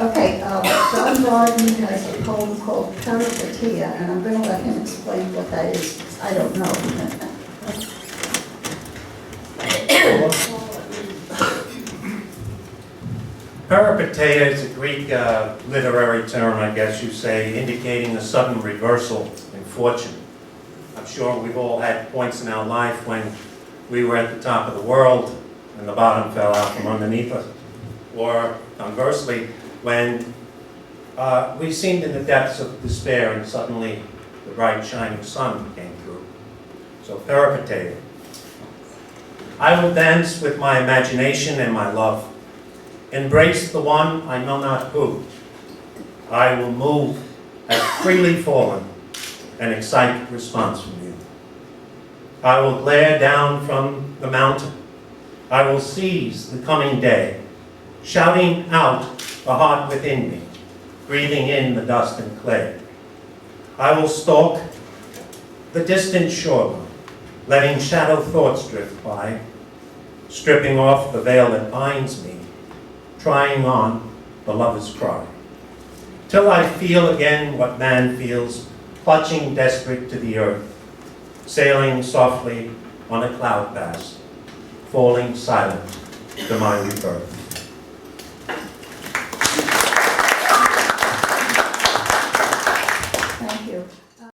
Okay, John Barden has a poem called Peripeteia, and I'm going to let him explain what that is. I don't know. Peripeteia is a Greek literary term, I guess you say, indicating a sudden reversal in fortune. I'm sure we've all had points in our life when we were at the top of the world and the bottom fell out from underneath us. Or conversely, when we seemed in the depths of despair and suddenly the bright shining sun came through. So Peripeteia. I will dance with my imagination and my love. Embrace the one I know not who. I will move as freely fallen and excite response from you. I will glare down from the mountain. I will seize the coming day, shouting out the heart within me, breathing in the dust and clay. I will stalk the distant shoreline, letting shadow thoughts drift by, stripping off the veil that binds me, trying on the lover's cry, till I feel again what man feels, clutching desperate to the earth, sailing softly on a cloud pass, falling silent to my rebirth.